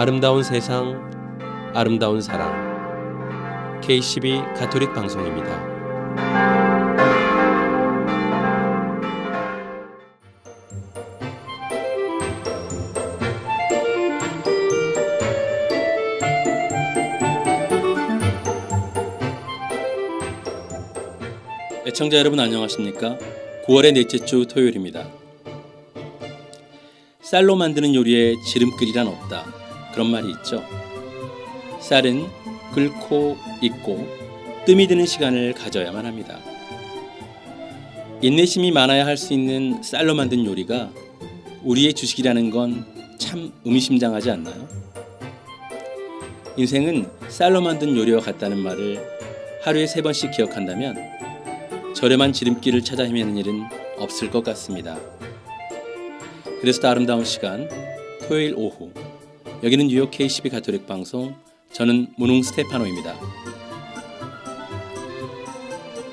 아름다운 세상, 아름다운 사랑. KCB 가톨릭 방송입니다. 애청자 여러분 안녕하십니까? 9월의 넷째 주 토요일입니다. 쌀로 만드는 요리에 지름길이란 없다. 그런 말이 있죠. 쌀은 끓고 익고 뜸이 드는 시간을 가져야만 합니다. 인내심이 많아야 할 수 있는 쌀로 만든 요리가 우리의 주식이라는 건 참 의미심장하지 않나요? 인생은 쌀로 만든 요리와 같다는 말을 하루에 3번씩 기억한다면 저렴한 지름길을 찾아 헤매는 일은 없을 것 같습니다. 그래서 더 아름다운 시간, 토요일 오후, 여기는 뉴욕 KCB 가톨릭 방송, 저는 문웅 스테파노입니다.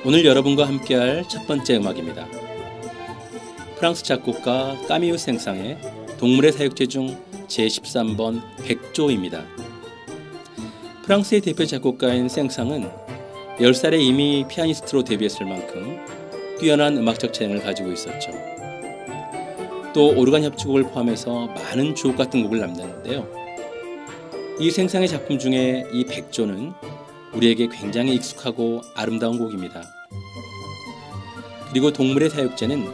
오늘 여러분과 함께할 첫 번째 음악입니다. 프랑스 작곡가 까미유 생상의 동물의 사육제 중 제13번 백조입니다. 프랑스의 대표 작곡가인 생상은 10살에 이미 피아니스트로 데뷔했을 만큼 뛰어난 음악적 재능을 가지고 있었죠. 또 오르간 협주곡을 포함해서 많은 주옥 같은 곡을 남겼는데요. 이 생상의 작품 중에 이 백조는 우리에게 굉장히 익숙하고 아름다운 곡입니다. 그리고 동물의 사육제는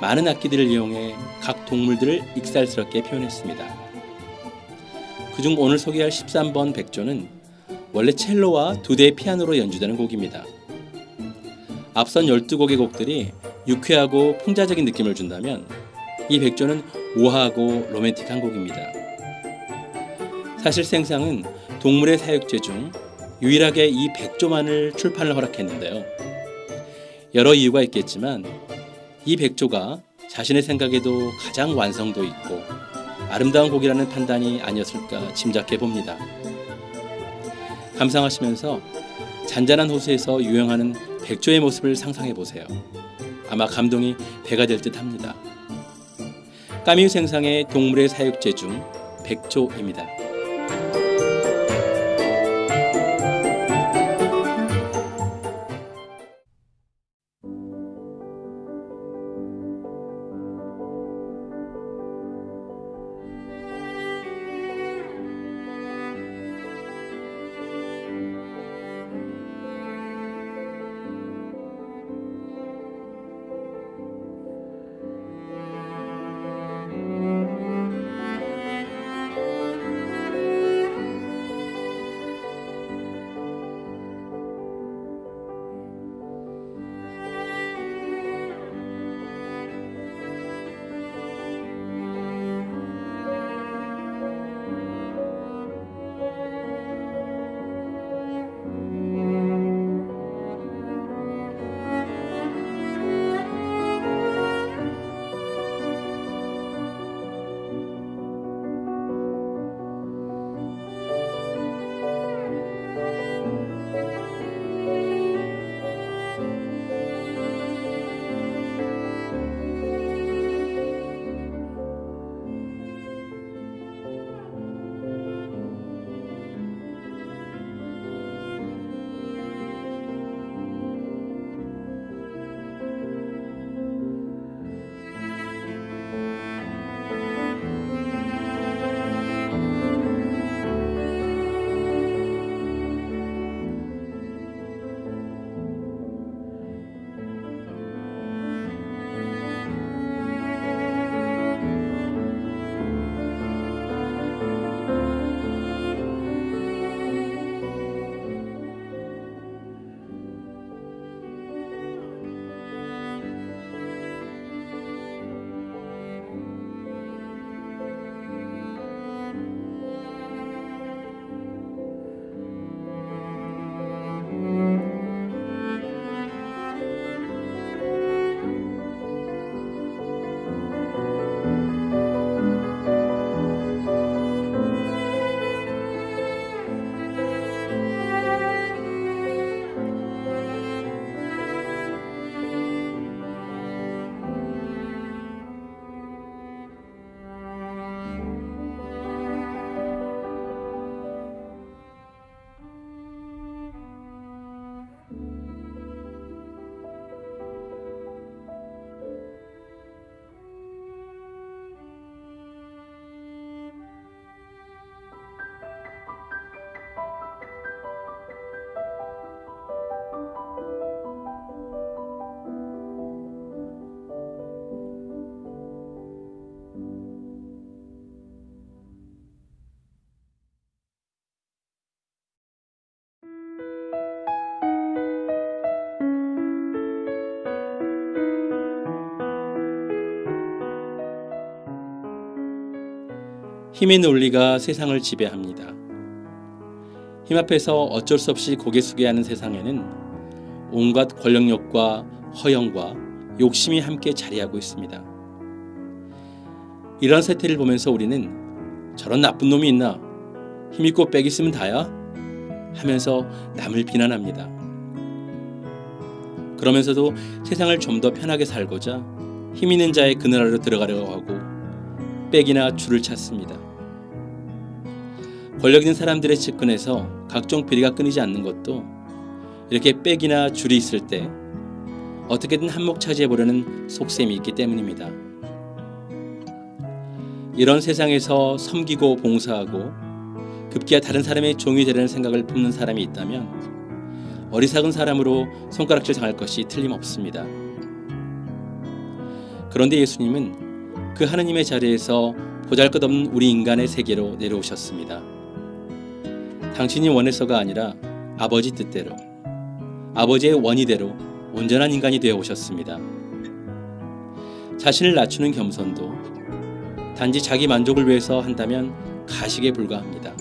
많은 악기들을 이용해 각 동물들을 익살스럽게 표현했습니다. 그중 오늘 소개할 13번 백조는 원래 첼로와 2대의 피아노로 연주되는 곡입니다. 앞선 12곡의 곡들이 유쾌하고 풍자적인 느낌을 준다면 이 백조는 우아하고 로맨틱한 곡입니다. 사실 생상은 동물의 사육제 중 유일하게 이 백조만을 출판을 허락했는데요. 여러 이유가 있겠지만 이 백조가 자신의 생각에도 가장 완성도 있고 아름다운 곡이라는 판단이 아니었을까 짐작해 봅니다. 감상하시면서 잔잔한 호수에서 유영하는 백조의 모습을 상상해 보세요. 아마 감동이 배가 될 듯 합니다. 까미유 생상의 동물의 사육제 중 백조입니다. 힘의 논리가 세상을 지배합니다. 힘 앞에서 어쩔 수 없이 고개 숙여야 하는 세상에는 온갖 권력욕과 허영과 욕심이 함께 자리하고 있습니다. 이런 세태를 보면서 우리는 저런 나쁜 놈이 있나? 힘있고 빽 있으면 다야? 하면서 남을 비난합니다. 그러면서도 세상을 좀 더 편하게 살고자 힘 있는 자의 그늘 아래로 들어가려고 하고 빽이나 줄을 찾습니다. 권력 있는 사람들의 측근에서 각종 비리가 끊이지 않는 것도 이렇게 빽이나 줄이 있을 때 어떻게든 한몫 차지해보려는 속셈이 있기 때문입니다. 이런 세상에서 섬기고 봉사하고 급기야 다른 사람의 종이 되려는 생각을 품는 사람이 있다면 어리석은 사람으로 손가락질 당할 것이 틀림없습니다. 그런데 예수님은 그 하느님의 자리에서 보잘것없는 우리 인간의 세계로 내려오셨습니다. 당신이 원해서가 아니라 아버지 뜻대로, 아버지의 원의대로 온전한 인간이 되어 오셨습니다. 자신을 낮추는 겸손도 단지 자기 만족을 위해서 한다면 가식에 불과합니다.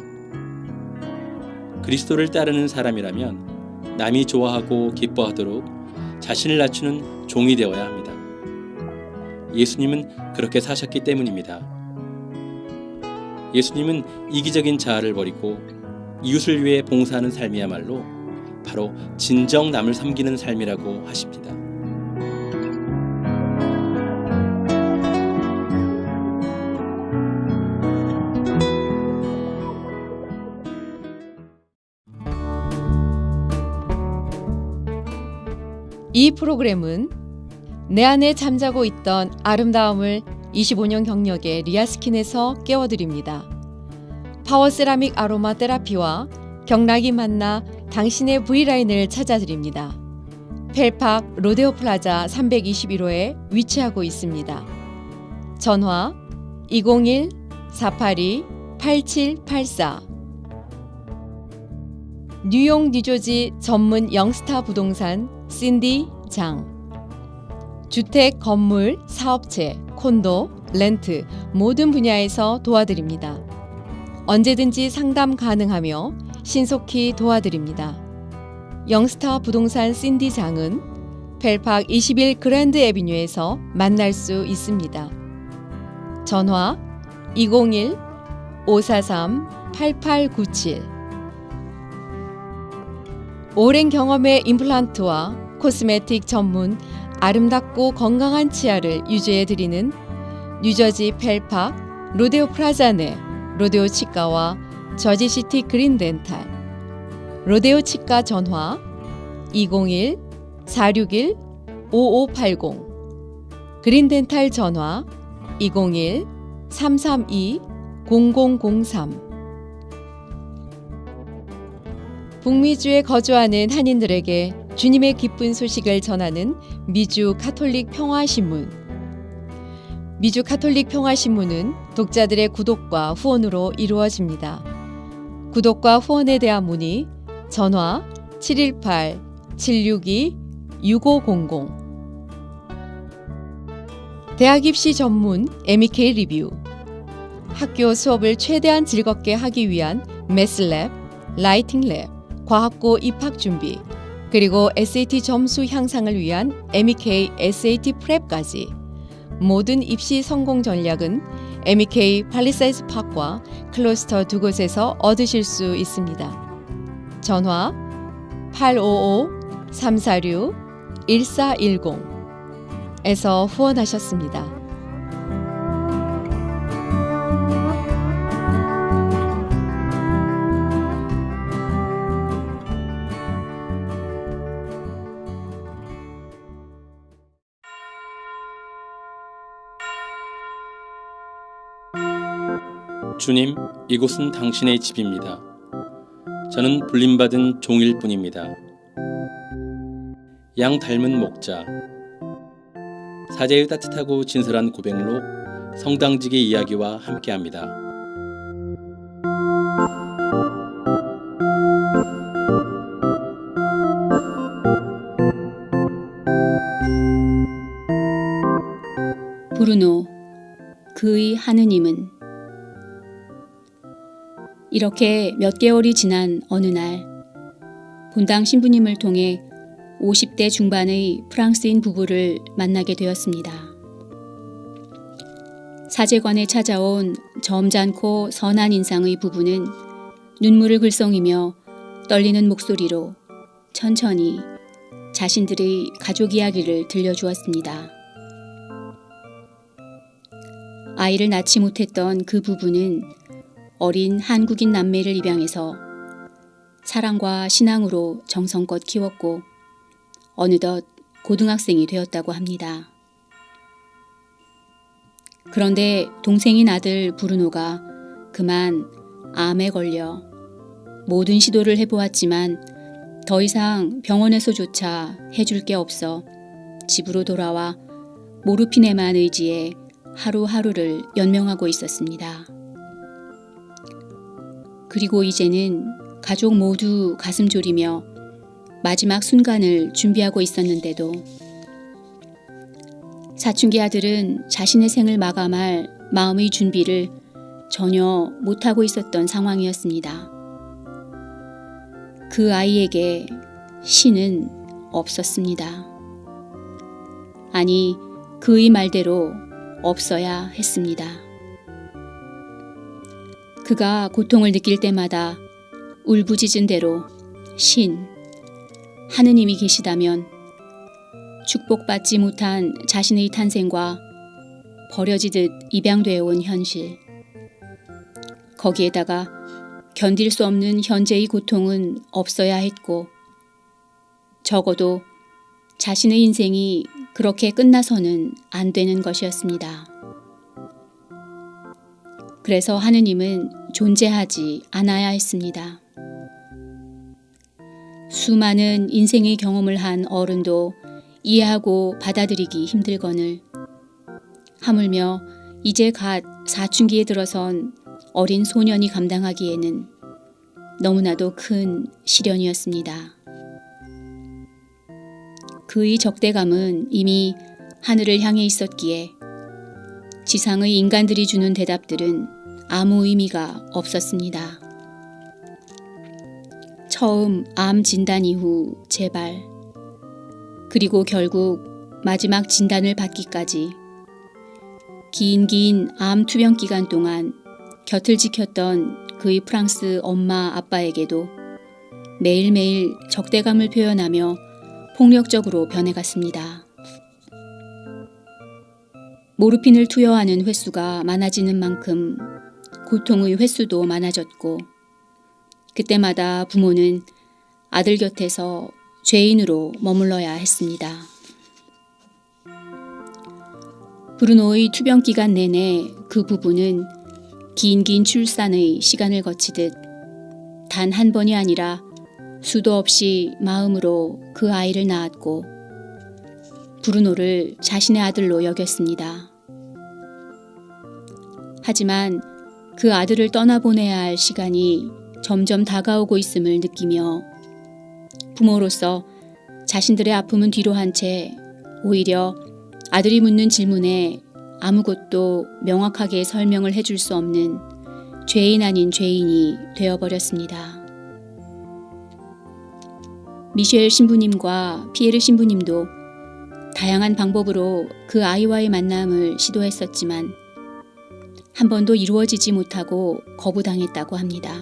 그리스도를 따르는 사람이라면 남이 좋아하고 기뻐하도록 자신을 낮추는 종이 되어야 합니다. 예수님은 그렇게 사셨기 때문입니다. 예수님은 이기적인 자아를 버리고 이웃을 위해 봉사하는 삶이야말로 바로 진정 남을 섬기는 삶이라고 하십니다. 이 프로그램은 내 안에 잠자고 있던 아름다움을 25년 경력의 리아스킨에서 깨워드립니다. 파워세라믹 아로마 테라피와 경락이 만나 당신의 V라인을 찾아드립니다. 펠팍 로데오 플라자 321호에 위치하고 있습니다. 전화 201-482-8784. 뉴욕 뉴저지 전문 영스타 부동산 신디 장. 주택, 건물, 사업체, 콘도, 렌트 모든 분야에서 도와드립니다. 언제든지 상담 가능하며 신속히 도와드립니다. 영스타 부동산 신디 장은 펠팍 21 그랜드 애비뉴에서 만날 수 있습니다. 전화 201-543-8897. 오랜 경험의 임플란트와 코스메틱 전문 아름답고 건강한 치아를 유지해드리는 뉴저지 펠팍 로데오 플라자 내 로데오 치과와 저지시티 그린덴탈. 로데오 치과 전화 201-461-5580. 그린덴탈 전화 201-332-0003. 북미주에 거주하는 한인들에게 주님의 기쁜 소식을 전하는 미주 가톨릭 평화신문. 미주 가톨릭 평화신문은 독자들의 구독과 후원으로 이루어집니다. 구독과 후원에 대한 문의 전화 718-762-6500. 대학 입시 전문 MEK 리뷰. 학교 수업을 최대한 즐겁게 하기 위한 매스랩, 라이팅랩, 과학고 입학 준비, 그리고 SAT 점수 향상을 위한 MEK SAT 프랩까지 모든 입시 성공 전략은 MEK 팔리사이드 파크와 클로스터 두 곳에서 얻으실 수 있습니다. 전화 855-346-1410에서 후원하셨습니다. 주님, 이곳은 당신의 집입니다. 저는 불림받은 종일 뿐입니다. 양 닮은 목자. 사제의 따뜻하고 진솔한 고백록 성당직의 이야기와 함께합니다. 브루노, 그의 하느님은 이렇게 몇 개월이 지난 어느 날 본당 신부님을 통해 50대 중반의 프랑스인 부부를 만나게 되었습니다. 사제관에 찾아온 점잖고 선한 인상의 부부는 눈물을 글썽이며 떨리는 목소리로 천천히 자신들의 가족 이야기를 들려주었습니다. 아이를 낳지 못했던 그 부부는 어린 한국인 남매를 입양해서 사랑과 신앙으로 정성껏 키웠고 어느덧 고등학생이 되었다고 합니다. 그런데 동생인 아들 브루노가 그만 암에 걸려 모든 시도를 해보았지만 더 이상 병원에서조차 해줄 게 없어 집으로 돌아와 모르핀에만 의지해 하루하루를 연명하고 있었습니다. 그리고 이제는 가족 모두 가슴 졸이며 마지막 순간을 준비하고 있었는데도 사춘기 아들은 자신의 생을 마감할 마음의 준비를 전혀 못하고 있었던 상황이었습니다. 그 아이에게 신은 없었습니다. 아니, 그의 말대로 없어야 했습니다. 그가 고통을 느낄 때마다 울부짖은 대로 신, 하느님이 계시다면 축복받지 못한 자신의 탄생과 버려지듯 입양되어 온 현실, 거기에다가 견딜 수 없는 현재의 고통은 없어야 했고 적어도 자신의 인생이 그렇게 끝나서는 안 되는 것이었습니다. 그래서 하느님은 존재하지 않아야 했습니다. 수많은 인생의 경험을 한 어른도 이해하고 받아들이기 힘들거늘 하물며 이제 갓 사춘기에 들어선 어린 소년이 감당하기에는 너무나도 큰 시련이었습니다. 그의 적대감은 이미 하늘을 향해 있었기에 지상의 인간들이 주는 대답들은 아무 의미가 없었습니다. 처음 암 진단 이후 재발, 그리고 결국 마지막 진단을 받기까지 긴 암 투병 기간 동안 곁을 지켰던 그의 프랑스 엄마 아빠에게도 매일매일 적대감을 표현하며 폭력적으로 변해갔습니다. 모르핀을 투여하는 횟수가 많아지는 만큼 고통의 횟수도 많아졌고 그때마다 부모는 아들 곁에서 죄인으로 머물러야 했습니다. 브루노의 투병 기간 내내 그 부부는 긴 출산의 시간을 거치듯 단 한 번이 아니라 수도 없이 마음으로 그 아이를 낳았고 브루노를 자신의 아들로 여겼습니다. 하지만 그 아들을 떠나보내야 할 시간이 점점 다가오고 있음을 느끼며 부모로서 자신들의 아픔은 뒤로 한 채 오히려 아들이 묻는 질문에 아무것도 명확하게 설명을 해줄 수 없는 죄인 아닌 죄인이 되어버렸습니다. 미셸 신부님과 피에르 신부님도 다양한 방법으로 그 아이와의 만남을 시도했었지만 한 번도 이루어지지 못하고 거부당했다고 합니다.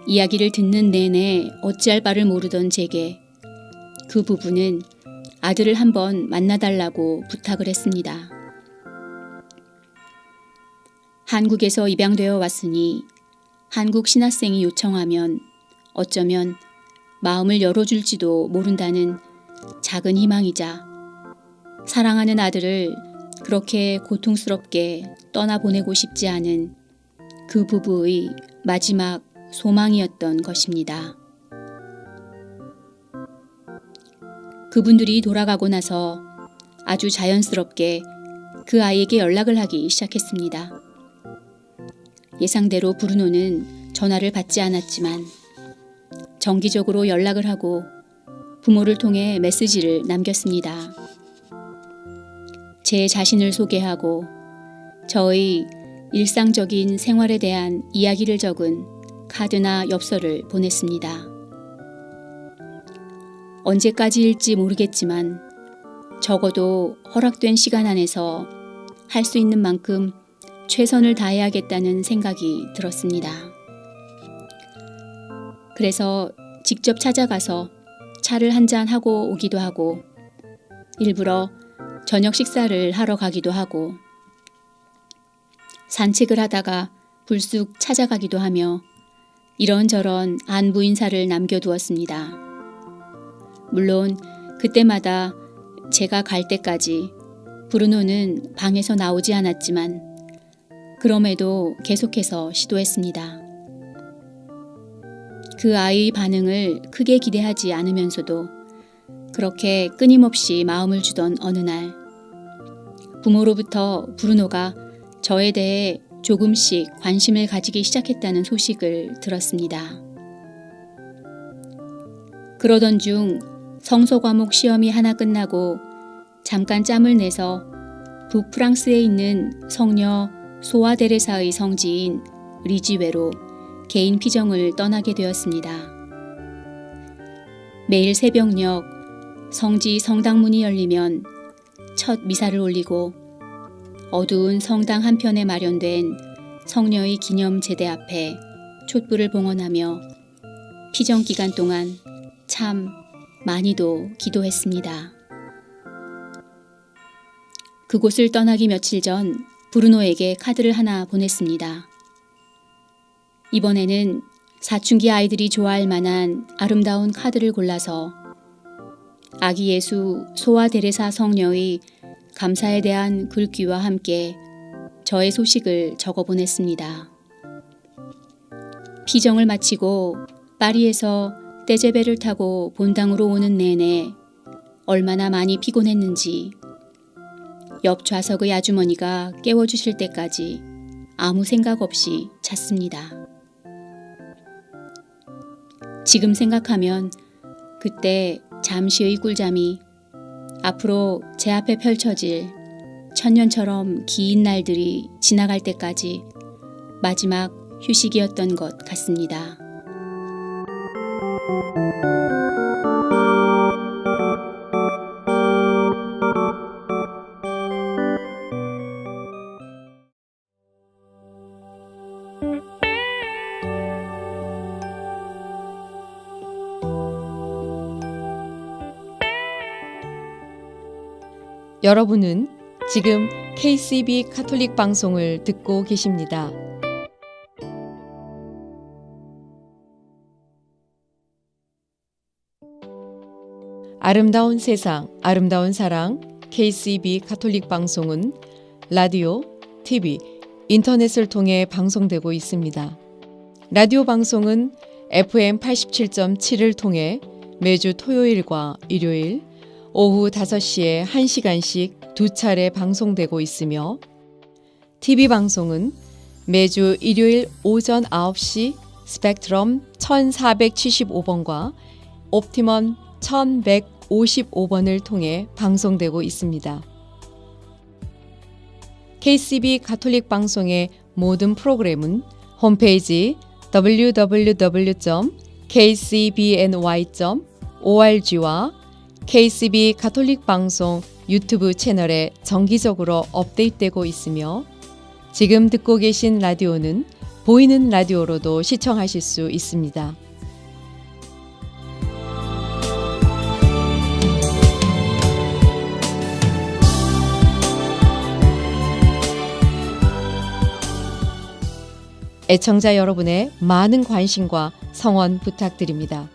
이야기를 듣는 내내 어찌할 바를 모르던 제게 그 부부는 아들을 한번 만나달라고 부탁을 했습니다. 한국에서 입양되어 왔으니 한국 신학생이 요청하면 어쩌면 마음을 열어줄지도 모른다는 작은 희망이자 사랑하는 아들을 그렇게 고통스럽게 떠나보내고 싶지 않은 그 부부의 마지막 소망이었던 것입니다. 그분들이 돌아가고 나서 아주 자연스럽게 그 아이에게 연락을 하기 시작했습니다. 예상대로 브루노는 전화를 받지 않았지만 정기적으로 연락을 하고 부모를 통해 메시지를 남겼습니다. 제 자신을 소개하고 저의 일상적인 생활에 대한 이야기를 적은 카드나 엽서를 보냈습니다. 언제까지일지 모르겠지만 적어도 허락된 시간 안에서 할 수 있는 만큼 최선을 다해야겠다는 생각이 들었습니다. 그래서 직접 찾아가서 차를 한잔 하고 오기도 하고 일부러 저녁 식사를 하러 가기도 하고 산책을 하다가 불쑥 찾아가기도 하며 이런저런 안부 인사를 남겨두었습니다. 물론 그때마다 제가 갈 때까지 브루노는 방에서 나오지 않았지만 그럼에도 계속해서 시도했습니다. 그 아이의 반응을 크게 기대하지 않으면서도 그렇게 끊임없이 마음을 주던 어느 날 부모로부터 브루노가 저에 대해 조금씩 관심을 가지기 시작했다는 소식을 들었습니다. 그러던 중 성서 과목 시험이 하나 끝나고 잠깐 짬을 내서 북프랑스에 있는 성녀 소아 데레사의 성지인 리지웨로 개인 피정을 떠나게 되었습니다. 매일 새벽녘 성지 성당문이 열리면 첫 미사를 올리고 어두운 성당 한편에 마련된 성녀의 기념 제대 앞에 촛불을 봉헌하며 피정 기간 동안 참 많이도 기도했습니다. 그곳을 떠나기 며칠 전 브루노에게 카드를 하나 보냈습니다. 이번에는 사춘기 아이들이 좋아할 만한 아름다운 카드를 골라서 아기 예수 소아 데레사 성녀의 감사에 대한 글귀와 함께 저의 소식을 적어 보냈습니다. 피정을 마치고 파리에서 떼제베를 타고 본당으로 오는 내내 얼마나 많이 피곤했는지 옆 좌석의 아주머니가 깨워주실 때까지 아무 생각 없이 잤습니다. 지금 생각하면 그때 잠시의 꿀잠이 앞으로 제 앞에 펼쳐질 천년처럼 긴 날들이 지나갈 때까지 마지막 휴식이었던 것 같습니다. 여러분은 지금 KCB 가톨릭 방송을 듣고 계십니다. 아름다운 세상, 아름다운 사랑 KCB 가톨릭 방송은 라디오, TV, 인터넷을 통해 방송되고 있습니다. 라디오 방송은 FM 87.7을 통해 매주 토요일과 일요일 오후 5시에 1시간씩 2차례 방송되고 있으며 TV 방송은 매주 일요일 오전 9시 스펙트럼 1475번과 옵티멈 1155번을 통해 방송되고 있습니다. KCB 가톨릭 방송의 모든 프로그램은 홈페이지 www.kcbny.org와 KCB 가톨릭 방송 유튜브 채널에 정기적으로 업데이트되고 있으며 지금 듣고 계신 라디오는 보이는 라디오로도 시청하실 수 있습니다. 애청자 여러분의 많은 관심과 성원 부탁드립니다.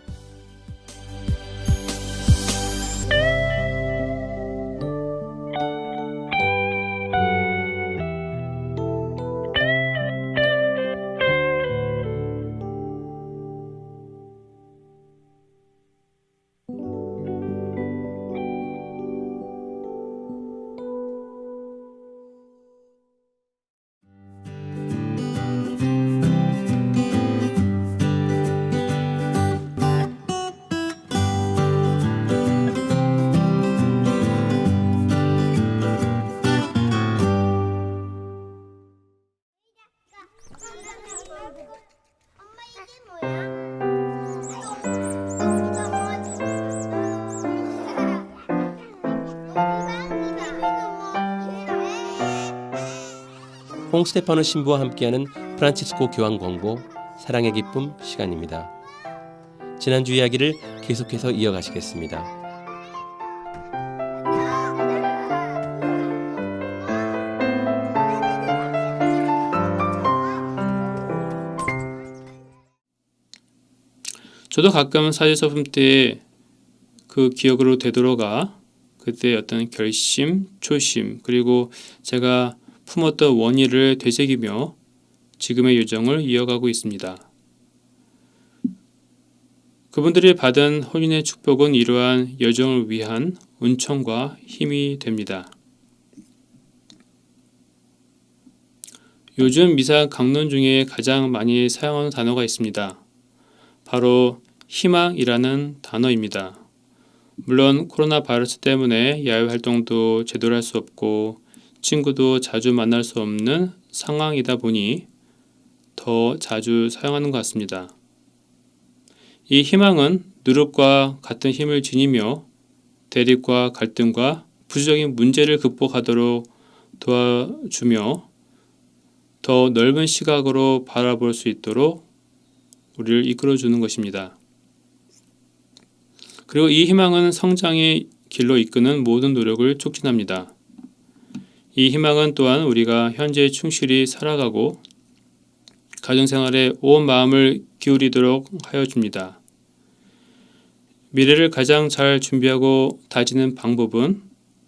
홍스테파노 신부와 함께하는 프란치스코 교황 광고 사랑의 기쁨 시간입니다. 지난주 이야기를 계속해서 이어가시겠습니다. 저도 가끔 사제서품 때 그 기억으로 되돌아가 그때 어떤 결심, 초심, 그리고 제가 품었던 원의를 되새기며 지금의 요정을 이어가고 있습니다. 그분들이 받은 혼인의 축복은 이러한 여정을 위한 은총과 힘이 됩니다. 요즘 미사 강론 중에 가장 많이 사용하는 단어가 있습니다. 바로 희망이라는 단어입니다. 물론 코로나 바이러스 때문에 야외 활동도 제대로 할 수 없고 친구도 자주 만날 수 없는 상황이다 보니 더 자주 사용하는 것 같습니다. 이 희망은 누룩과 같은 힘을 지니며 대립과 갈등과 부수적인 문제를 극복하도록 도와주며 더 넓은 시각으로 바라볼 수 있도록 우리를 이끌어주는 것입니다. 그리고 이 희망은 성장의 길로 이끄는 모든 노력을 촉진합니다. 이 희망은 또한 우리가 현재 충실히 살아가고 가정생활에 온 마음을 기울이도록 하여 줍니다. 미래를 가장 잘 준비하고 다지는 방법은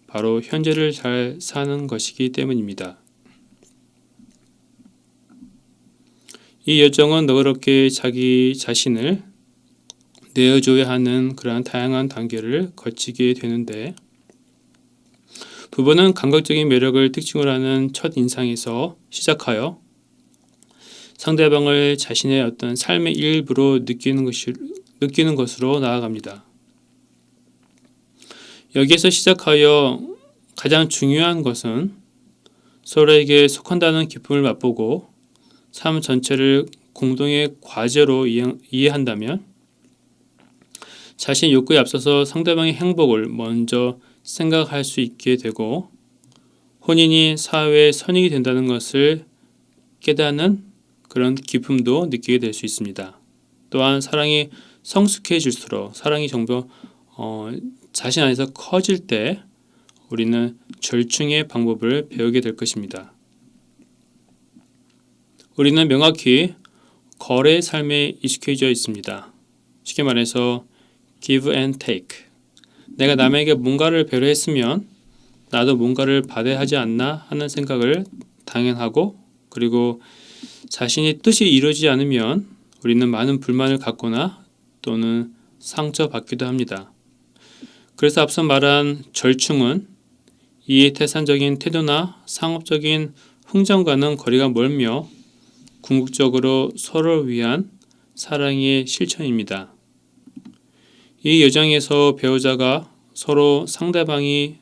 바로 현재를 잘 사는 것이기 때문입니다. 이 여정은 너그럽게 자기 자신을 내어줘야 하는 그러한 다양한 단계를 거치게 되는데 부부는 감각적인 매력을 특징으로 하는 첫 인상에서 시작하여 상대방을 자신의 어떤 삶의 일부로 느끼는 것으로 나아갑니다. 여기에서 시작하여 가장 중요한 것은 서로에게 속한다는 기쁨을 맛보고 삶 전체를 공동의 과제로 이해한다면 자신의 욕구에 앞서서 상대방의 행복을 먼저 생각할 수 있게 되고 혼인이 사회의 선익이 된다는 것을 깨닫는 그런 기쁨도 느끼게 될 수 있습니다. 또한 사랑이 성숙해질수록 사랑이 정말 자신 안에서 커질 때 우리는 절충의 방법을 배우게 될 것입니다. 우리는 명확히 거래의 삶에 익숙해져 있습니다. 쉽게 말해서 give and take. 내가 남에게 뭔가를 배려했으면 나도 뭔가를 받아야 하지 않나 하는 생각을 당연하고 그리고 자신의 뜻이 이루어지지 않으면 우리는 많은 불만을 갖거나 또는 상처받기도 합니다. 그래서 앞서 말한 절충은 이해태산적인 태도나 상업적인 흥정과는 거리가 멀며 궁극적으로 서로를 위한 사랑의 실천입니다. 이 여정에서 배우자가 서로 상대방이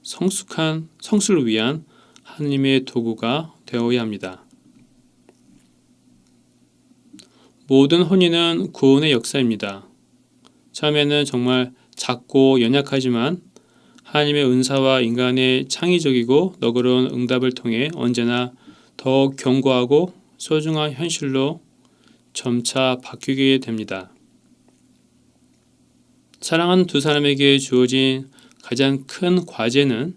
성수를 위한 하나님의 도구가 되어야 합니다. 모든 혼인은 구원의 역사입니다. 처음에는 정말 작고 연약하지만 하나님의 은사와 인간의 창의적이고 너그러운 응답을 통해 언제나 더 견고하고 소중한 현실로 점차 바뀌게 됩니다. 사랑하는 두 사람에게 주어진 가장 큰 과제는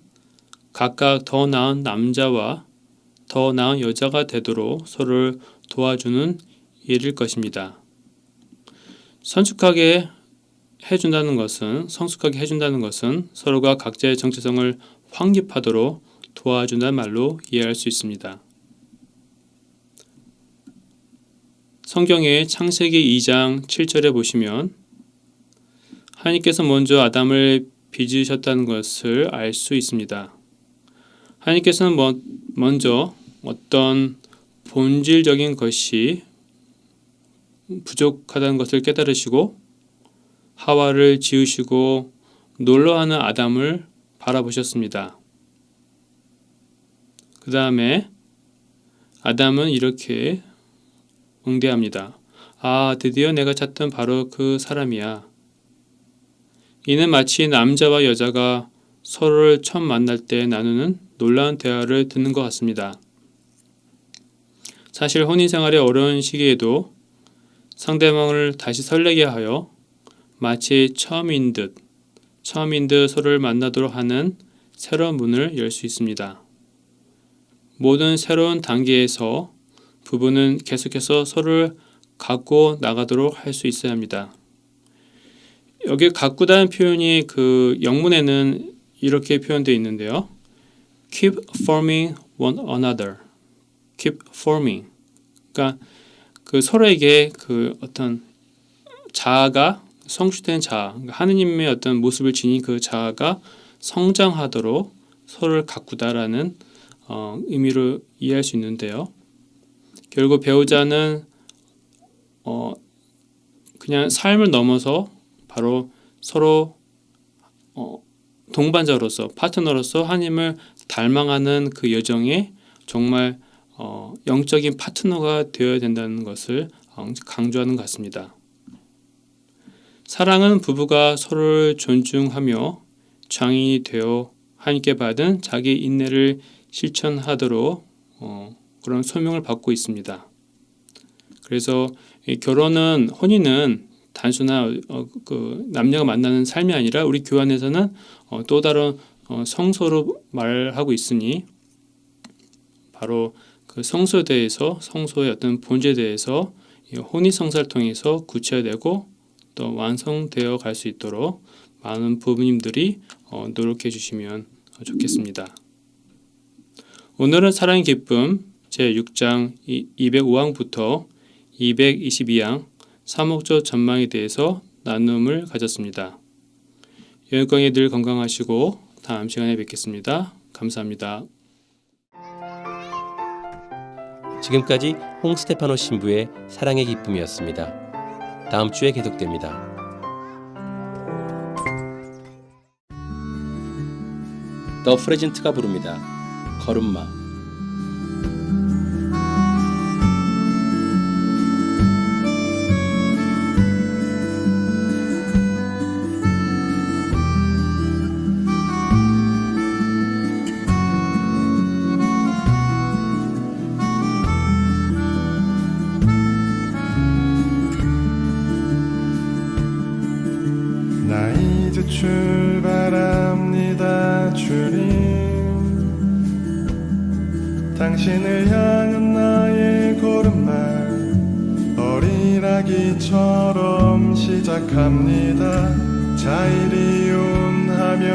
각각 더 나은 남자와 더 나은 여자가 되도록 서로를 도와주는 일일 것입니다. 성숙하게 해준다는 것은 서로가 각자의 정체성을 확립하도록 도와준다는 말로 이해할 수 있습니다. 성경의 창세기 2장 7절에 보시면 하나님께서 먼저 아담을 빚으셨다는 것을 알 수 있습니다. 하나님께서는 먼저 어떤 본질적인 것이 부족하다는 것을 깨달으시고 하와를 지으시고 놀러하는 아담을 바라보셨습니다. 그 다음에 아담은 이렇게 응대합니다. 아, 드디어 내가 찾던 바로 그 사람이야. 이는 마치 남자와 여자가 서로를 처음 만날 때 나누는 놀라운 대화를 듣는 것 같습니다. 사실 혼인생활의 어려운 시기에도 상대방을 다시 설레게 하여 마치 처음인 듯 서로를 만나도록 하는 새로운 문을 열 수 있습니다. 모든 새로운 단계에서 부부는 계속해서 서로를 갖고 나가도록 할 수 있어야 합니다. 여기 가꾸다는 표현이 그 영문에는 이렇게 표현되어 있는데요. Keep forming one another. Keep forming. 그러니까 그 서로에게 그 어떤 자아가 성취된 자아, 그러니까 하느님의 어떤 모습을 지닌 그 자아가 성장하도록 서로를 가꾸다라는 의미로 이해할 수 있는데요. 결국 배우자는 그냥 삶을 넘어서 바로 서로 동반자로서 파트너로서 하나님을 닮아가는 그 여정에 정말 영적인 파트너가 되어야 된다는 것을 강조하는 것 같습니다. 사랑은 부부가 서로를 존중하며 장인이 되어 하나님께 받은 자기 인내를 실천하도록 그런 소명을 받고 있습니다. 그래서 혼인은 단순한 그 남녀가 만나는 삶이 아니라 우리 교회 안에서는 또 다른 성소로 말하고 있으니 바로 그 성소에 대해서 성소의 어떤 본질에 대해서 혼인 성사를 통해서 구체화되고 또 완성되어 갈 수 있도록 많은 부부님들이 노력해 주시면 좋겠습니다. 오늘은 사랑의 기쁨 제6장 205항부터 222항 사목적 전망에 대해서 나눔을 가졌습니다. 여행광에 늘 건강하시고 다음 시간에 뵙겠습니다. 감사합니다. 지금까지 홍스테파노 신부의 사랑의 기쁨이었습니다. 다음 주에 계속됩니다. 더 프레젠트가 부릅니다. 걸음마. 나 이제 출발합니다 주님 당신을 향한 나의 걸음만 어린아기처럼 시작합니다 자이리온하며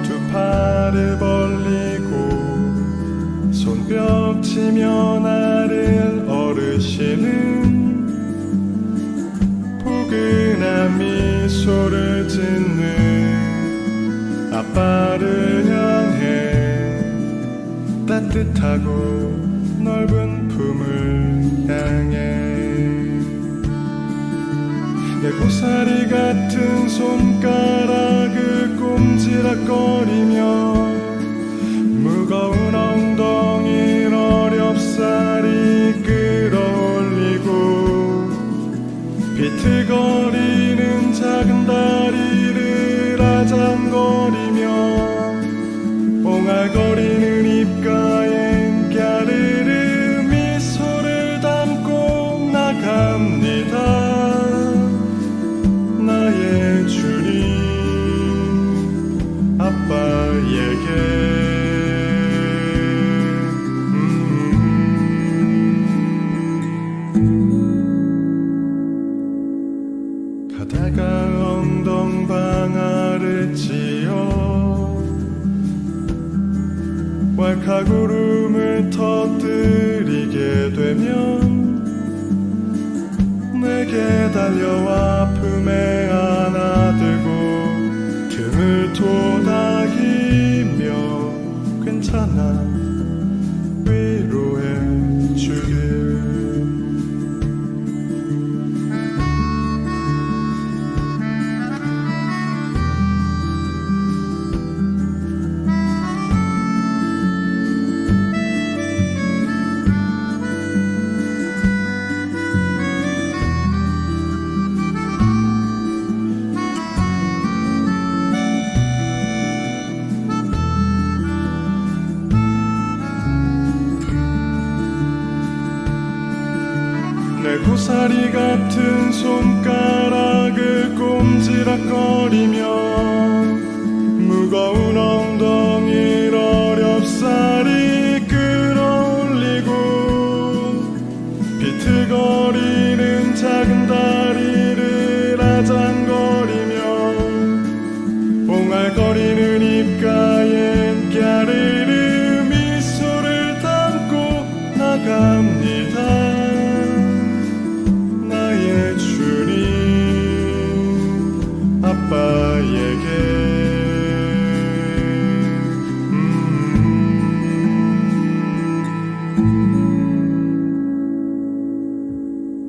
두 팔을 벌리고 손뼉치며 나를 어르시는 포근한 미소를 짓는 아빠를 향해 따뜻하고 넓은 품을 향해 내 고사리 같은 손가락을 꼼지락거리며 무거운 엉덩이를 어렵사리 끌어올리고 비틀거리는 작은 다리를 아장거리며 옹알거리는 입가엔 갸르르 미소를 담고 나갑니다 나의 주님 아빠에게 가다가 엉덩방아를 찧어 왈카구름을 터뜨리게 되면 내게 달려와 품에 안아들고 등을 토닥이며 괜찮아 위로해 주길 고사리 같은 손가락을 꼼지락거리며 무거운 엉덩이를 어렵사리 끌어올리고 비틀거리는 작은 다리를 아장거리며 옹알거리는 입가엔 갸르르 미소를 담고 나갑니다. 나의 주님 아빠에게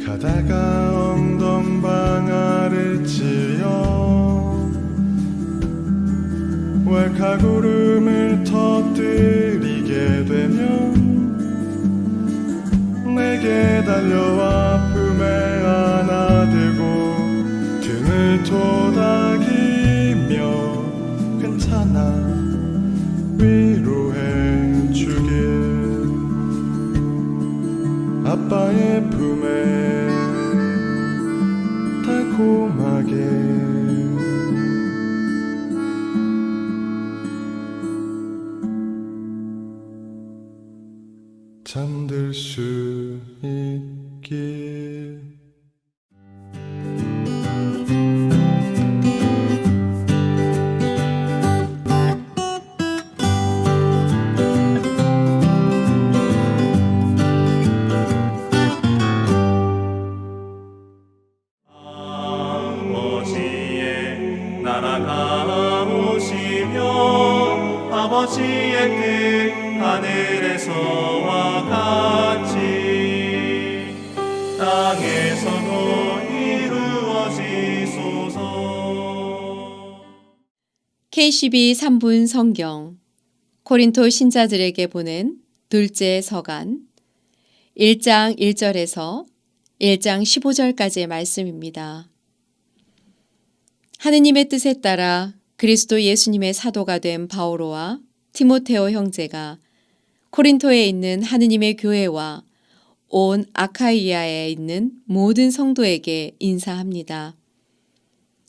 가다가 엉덩방아를 찧어 왈카구름을 터뜨리게 되면 내게 달려와 품에 안아들고 등을 토닥이며 괜찮아 위로해 주길. 아빠의 품에 달콤하게 잠들 수 있길. 아버지의 나라가 오시며 아버지의 뜻 하늘에서와 같이 땅에서도 이루어지소서. KCB 3분 성경 코린토 신자들에게 보낸 둘째 서간 1장 1절에서 1장 15절까지의 말씀입니다. 하느님의 뜻에 따라 그리스도 예수님의 사도가 된 바오로와 티모테오 형제가 코린토에 있는 하느님의 교회와 온 아카이아에 있는 모든 성도에게 인사합니다.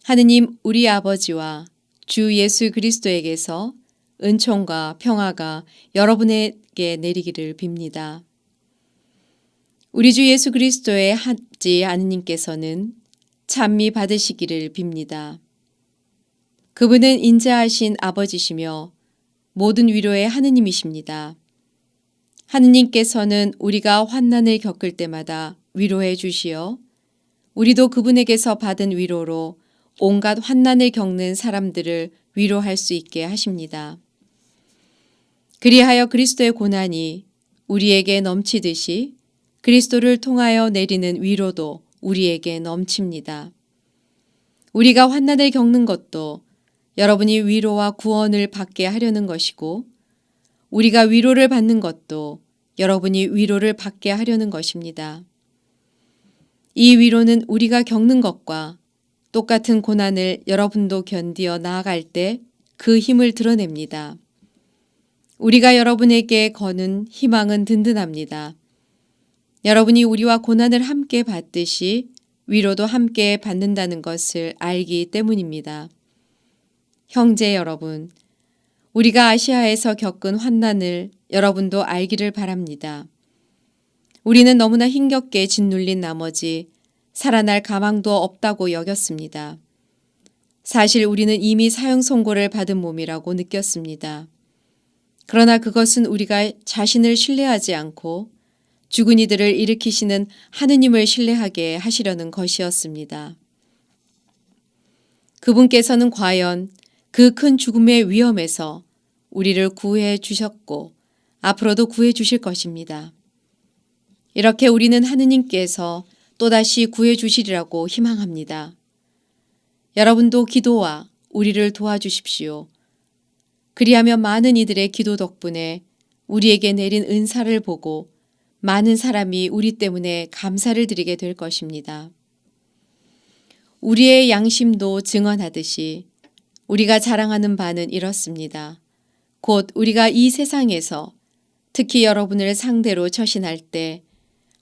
하느님 우리 아버지와 주 예수 그리스도에게서 은총과 평화가 여러분에게 내리기를 빕니다. 우리 주 예수 그리스도의 하지 아느님께서는 찬미 받으시기를 빕니다. 그분은 인자하신 아버지시며 모든 위로의 하느님이십니다. 하느님께서는 우리가 환난을 겪을 때마다 위로해 주시어 우리도 그분에게서 받은 위로로 온갖 환난을 겪는 사람들을 위로할 수 있게 하십니다. 그리하여 그리스도의 고난이 우리에게 넘치듯이 그리스도를 통하여 내리는 위로도 우리에게 넘칩니다. 우리가 환난을 겪는 것도 여러분이 위로와 구원을 받게 하려는 것이고 우리가 위로를 받는 것도 여러분이 위로를 받게 하려는 것입니다. 이 위로는 우리가 겪는 것과 똑같은 고난을 여러분도 견디어 나아갈 때 그 힘을 드러냅니다. 우리가 여러분에게 거는 희망은 든든합니다. 여러분이 우리와 고난을 함께 받듯이 위로도 함께 받는다는 것을 알기 때문입니다. 형제 여러분, 우리가 아시아에서 겪은 환난을 여러분도 알기를 바랍니다. 우리는 너무나 힘겹게 짓눌린 나머지 살아날 가망도 없다고 여겼습니다. 사실 우리는 이미 사형 선고를 받은 몸이라고 느꼈습니다. 그러나 그것은 우리가 자신을 신뢰하지 않고 죽은 이들을 일으키시는 하느님을 신뢰하게 하시려는 것이었습니다. 그분께서는 과연 그 큰 죽음의 위험에서 우리를 구해 주셨고 앞으로도 구해 주실 것입니다. 이렇게 우리는 하느님께서 또다시 구해 주시리라고 희망합니다. 여러분도 기도와 우리를 도와주십시오. 그리하면 많은 이들의 기도 덕분에 우리에게 내린 은사를 보고 많은 사람이 우리 때문에 감사를 드리게 될 것입니다. 우리의 양심도 증언하듯이 우리가 자랑하는 바는 이렇습니다. 곧 우리가 이 세상에서 특히 여러분을 상대로 처신할 때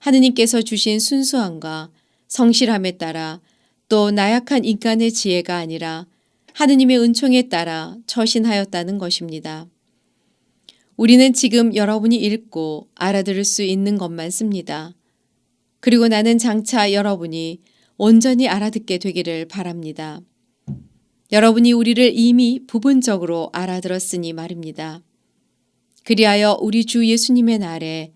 하느님께서 주신 순수함과 성실함에 따라 또 나약한 인간의 지혜가 아니라 하느님의 은총에 따라 처신하였다는 것입니다. 우리는 지금 여러분이 읽고 알아들을 수 있는 것만 씁니다. 그리고 나는 장차 여러분이 온전히 알아듣게 되기를 바랍니다. 여러분이 우리를 이미 부분적으로 알아들었으니 말입니다. 그리하여 우리 주 예수님의 날에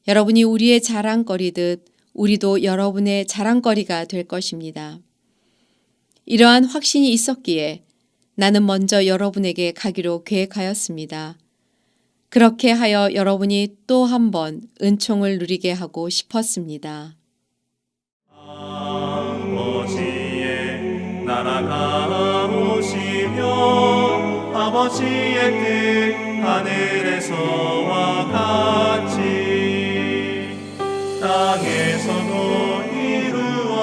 여러분이 우리의 자랑거리듯 우리도 여러분의 자랑거리가 될 것입니다. 이러한 확신이 있었기에 나는 먼저 여러분에게 가기로 계획하였습니다. 그렇게 하여 여러분이 또 한 번 은총을 누리게 하고 싶었습니다. 아버지의 나라가 오시며 아버지의 뜻 하늘에서와 같이 땅에서도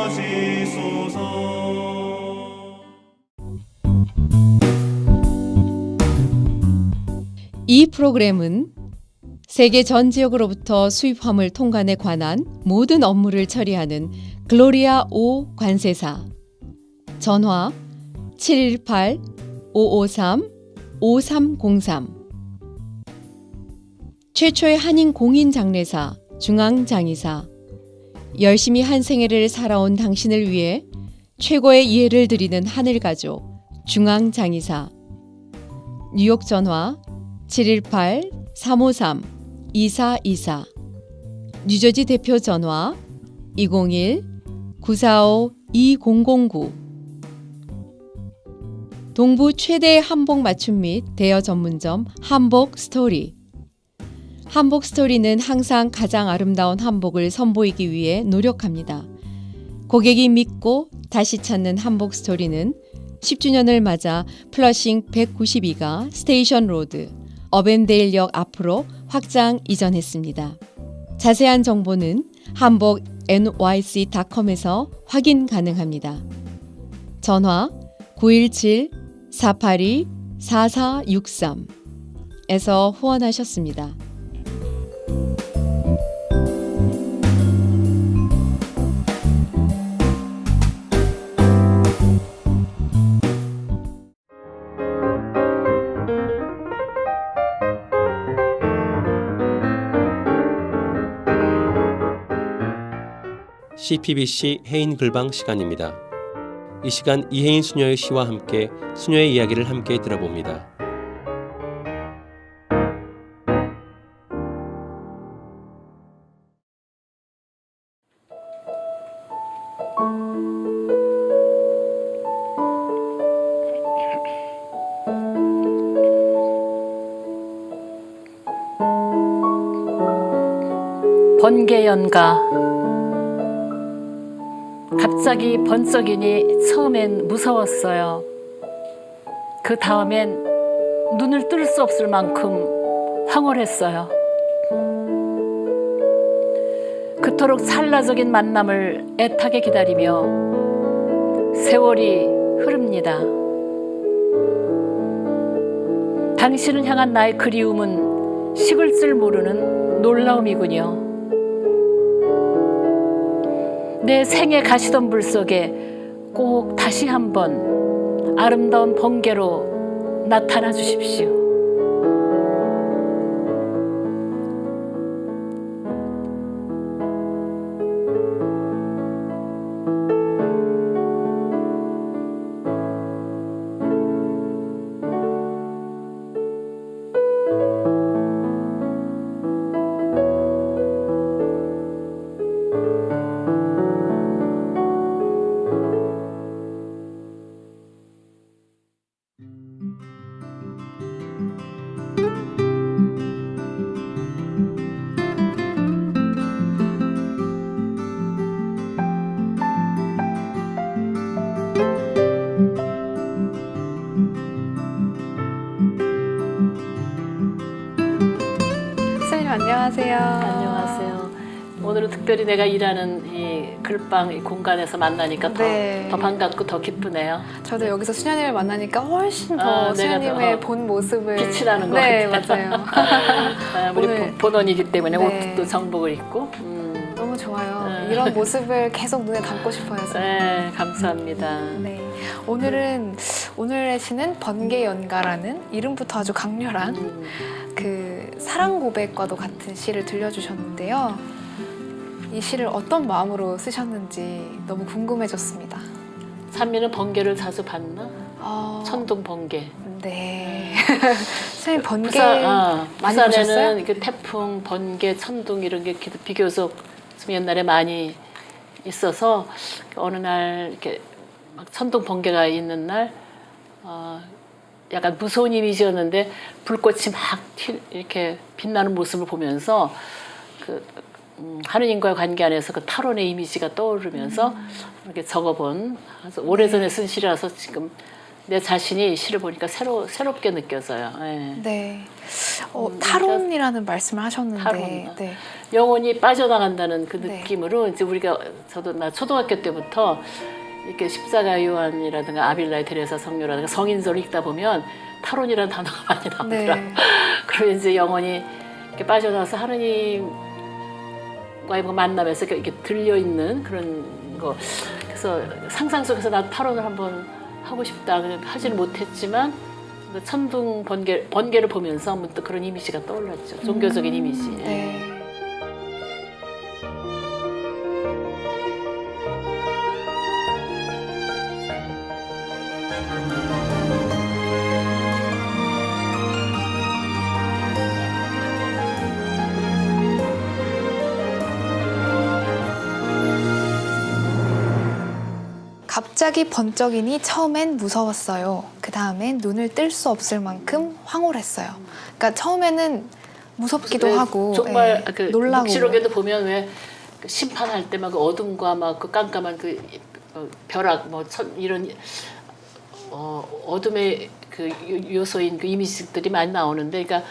이루어지소서. 이 프로그램은 세계 전 지역으로부터 수입함을 통관에 관한 모든 업무를 처리하는 글로리아 오 관세사, 전화 718-553-5303, 최초의 한인 공인 장례사 중앙장의사, 열심히 한 생애를 살아온 당신을 위해 최고의 이해를 드리는 하늘가족 중앙장의사, 뉴욕 전화 718-353-2424, 뉴저지 대표 전화 201-945-2009, 동부 최대의 한복 맞춤 및 대여 전문점 한복 스토리. 한복 스토리는 항상 가장 아름다운 한복을 선보이기 위해 노력합니다. 고객이 믿고 다시 찾는 한복 스토리는 10주년을 맞아 플러싱 192가 스테이션 로드, 어벤데일역 앞으로 확장 이전했습니다. 자세한 정보는 한복 nyc.com에서 확인 가능합니다. 전화 917-482-4463에서 후원하셨습니다. CPBC 해인 글방 시간입니다. 이 시간 이혜인 수녀의 시와 함께 수녀의 이야기를 함께 들어봅니다. 번개연가. 갑자기 번쩍이니 처음엔 무서웠어요. 그 다음엔 눈을 뜰 수 없을 만큼 황홀했어요. 그토록 찰나적인 만남을 애타게 기다리며 세월이 흐릅니다. 당신을 향한 나의 그리움은 식을 줄 모르는 놀라움이군요. 내 생에 가시던 불 속에 꼭 다시 한번 아름다운 번개로 나타나 주십시오. 안녕하세요. 안녕하세요. 오늘은 특별히 내가 일하는 이 글방 이 공간에서 만나니까 더 반갑고 더 기쁘네요. 저도 여기서 수녀님을 만나니까 훨씬 더 수녀님의 본 모습을 빛이 나는 것 같아요. 같아요. 맞아요. 우리 오늘, 본원이기 때문에 옷도 정복을 입고 너무 좋아요. 네. 이런 모습을 계속 눈에 담고 싶어요. 선생님. 네, 감사합니다. 네. 오늘의 시는 번개연가라는 이름부터 아주 강렬한 그 사랑 고백과도 같은 시를 들려주셨는데요. 이 시를 어떤 마음으로 쓰셨는지 너무 궁금해졌습니다. 찬미는 번개를 자주 봤나? 어, 천둥 번개. 네. 선생님 번개 많이 부산에는 보셨어요? 이렇게 태풍, 번개, 천둥 이런 게 이렇게 비교적 좀 옛날에 많이 있어서 어느 날 이렇게 막 천둥 번개가 있는 날 약간 무서운 이미지였는데 불꽃이 막 이렇게 빛나는 모습을 보면서 그 하느님과의 관계 안에서 그 탈원의 이미지가 떠오르면서 이렇게 적어본 아주 오래전에 쓴 시라서 지금 내 자신이 시를 보니까 새롭게 느껴져요. 예. 네. 탈원이라는 말씀을 하셨는데 탈원. 네. 영혼이 빠져나간다는 그 네. 느낌으로 이제 나 초등학교 때부터 이렇게 십자가 요한이라든가 아빌라의 데레사 성녀라든가 성인서를 읽다 보면 탈원이라는 단어가 많이 나오더라. 네. 그러면 이제 영혼이 이렇게 빠져나와서 하느님과의 만남에서 이렇게 들려 있는 그런 거. 그래서 상상 속에서 나 탈원을 한번 하고 싶다. 하지는 못했지만 천둥 번개를 보면서 문득 그런 이미지가 떠올랐죠. 종교적인 이미지. 네. 갑자기 번쩍이니 처음엔 무서웠어요. 그 다음엔 눈을 뜰 수 없을 만큼 황홀했어요. 그러니까 처음에는 무섭기도 하고 정말 예, 그 놀라고. 묵시록에도 보면 왜 그 심판할 때 막 그 어둠과 막 그 깜깜한 그 벼락 뭐 이런 어둠의 그 요소인 그 이미지들이 많이 나오는데, 그러니까